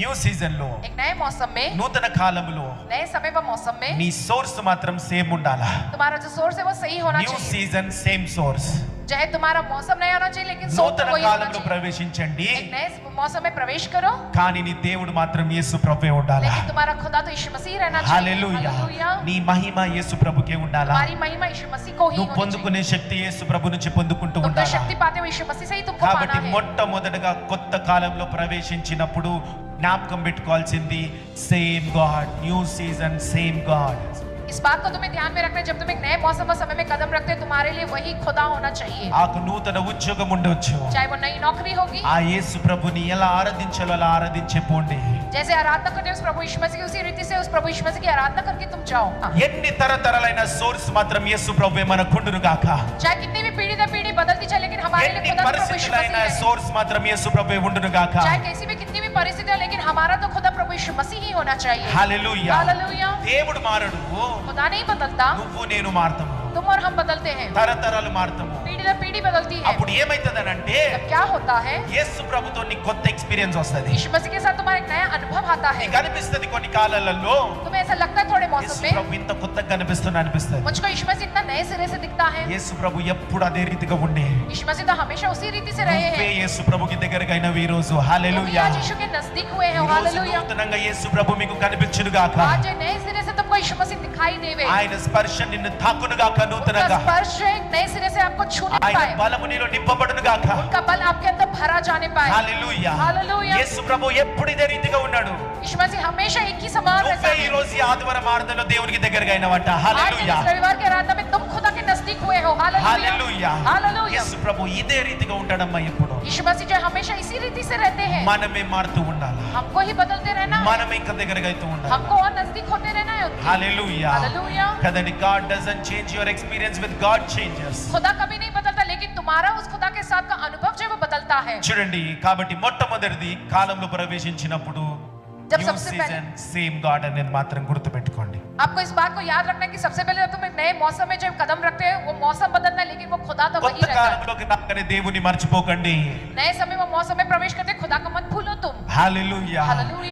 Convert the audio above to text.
New season లో, एक नए मौसम में, నూతన కాలంలో नए समय व मौसम में నీ సోర్స్ మాత్రం సేమ్ ఉండాలా. तुम्हारा जो सोर्स है वो सही होना న్యూ चाहिए। Season same source. चाहे तुम्हारा मौसम नहीं होना चाहिए लेकिन सोर्स నూతన वही होना కాలంలో चाहिए। ప్రవేశించండి, एक नए मौसम में प्रवेश करो, కానీ నీ దేవుడు మాత్రం యేసు ప్రభువే ఉండాలా. लेकिन तुम्हारा खुदा तो यीशु मसीह रहना चाहिए। హల్లెలూయా. हालेलुया। నీ మహిమ యేసు ప్రభుకే ఉండాలా. तुम्हारी महिमा यीशु मसीह को ही నువ్వు होनी चाहिए। పొందుకునే శక్తి యేసు ప్రభు నుంచి పొందుకుంటూ तुम तो ఉండాలా. शक्ति पाते हो यीशु मसीह से ही तुमको కాబట్టి पाना है। మొట్టమొదటగా కొత్త కాలంలో ప్రవేశించినప్పుడు జ్ఞాపకం పెట్టుకోవాల్సింది same God, new season same God. इस बात को तुम्हें ध्यान में रखना है, जब तुम एक नए मौसम और समय में कदम रखते हो तुम्हारे लिए वही खुदा होना चाहिए। ఆకు నూతన ఉద్యోగం ఉండొచ్చు, चाहे वो नई नौकरी होगी, ఆ యేసు ప్రభుని ఎలా ఆరాధించాలో అలా ఆరాధించే పోండి. जैसे आराधना करते हो उस प्रभु यीशु मसीह की, उसी रीति से उस प्रभु यीशु मसीह की आराधना करके तुम जाओ। ఎన్ని తరతరాలైన సోర్స్ మాత్రం యేసు ప్రభువే మనకుండును గాక. चाहे कितनी भी पीढ़ी दर पीढ़ी बदलती चले लेकिन हमारे लिए ఎన్ని खुदा तो प्रभु यीशु పరిస్థితులైన मसीह है। సోర్స్ మాత్రం యేసు ప్రభువే ఉండును గాక. चाहे कैसी भी कितनी भी परिस्थिति हो लेकिन हमारा तो खुदा प्रभु यीशु मसीह ही होना चाहिए। హల్లెలూయా. हालेलुया। దేవుడు మారడు, खुदा नहीं बदलता, నువ్వు నేను మారతాము, तुम और हम बदलते हैं, తరతరాలు మారతాము. पीढ़ी दर पीढ़ी बदलती है। అప్పుడు ఏమైతదనంటే तब क्या होता है, యేసు ప్రభుతో నీ కొత్త ఎక్స్పీరియన్స్ వస్తది. यीशु मसीह के साथ तुम्हारा एक नया अनुभव आता है। నీకు అనిపిస్తది కొన్ని కాలాలలో तुम्हें ऐसा लगता है थोड़े मौसम యేసు में ప్రభు ఇంత కొత్తగా కనిపిస్తున్నా అనిపిస్తది. मुझको यीशु मसीह इतना नए सिरे से दिखता है। యేసు ప్రభు ఎప్పుడు అదే రీతిగా ఉండే. यीशु मसीह तो हमेशा उसी रीति से रहे నువ్వే हैं। యేసు ప్రభుకి దగ్గరగా అయినవి ఈ రోజు. तुम भी హల్లెలూయా. आज यीशु के नजदीक हुए हैं। ఈ రోజు हालेलुया। నూతనంగా యేసు ప్రభు మీకు కనిపించును గాక. आज ये नए सिरे से तुमको यीशु मसीह दिखाई देवे। ఆయన స్పర్శ నిన్ను తాకును గాక. उनका నూతనంగా स्पर्श जो है एक नए सिरे से आपको छूने ఆయన पाए, బలము నీలో నింపబడును గాక. उनका बल आपके अंदर भरा जाने पाए। హల్లెలూయా. हालेलुया। యేసు ప్రభు ఎప్పుడు ఇదే రీతిగా ఉన్నాడు. यीशु मसीह हमेशा एक ही समान रहता నువ్వే ఈ है। రోజు ఈ ఆదివారం ఆరాధనలో దేవునికి దగ్గరగా అయినవంట. आज హల్లెలూయా. इस रविवार के आराधना में तुम खुदा के नजदीक हुए हो। हालेलुया। హల్లెలూయా. हालेलुया। యేసు ప్రభు ఇదే రీతిగా ఉంటాడమ్మా ఎప్పుడు. यीशु मसीह जो है हमेशा इसी रीति से रहते हैं। మనమే మారుతూ ఉండాలి, हमको ही बदलते रहना है, మనమే ఇంకా దగ్గరగా అవుతూ ఉండాలి. हमको और नजदीक होते रहना है उनके। హల్లెలూయా. हालेलुया। కదండి, God doesn't change your experience with God changes. खुदा कभी नहीं बदलता लेकिन तुम्हारा उस खुदा के साथ का अनुभव जो है वो बदलता है। చూడండి, కాబట్టి మొట్టమొదటిది కాలంలో ప్రవేశించినప్పుడు जब న్యూ सबसे पहले సీజన్ సేమ్ గాడ్ అనేది మాత్రం గుర్తుపెట్టుకోండి. आपको इस बात को याद रखना है कि सबसे पहले जब तुम एक नए मौसम में जब कदम रखते हो वो मौसम बदलता है लेकिन वो खुदा तो वही కొత్త रहता है। కాలంలోకి రాగానే దేవుని మర్చిపోకండి. नए समय में मौसम में प्रवेश करते खुदा को मत भूलो तुम। హల్లెలూయా. हालेलुया।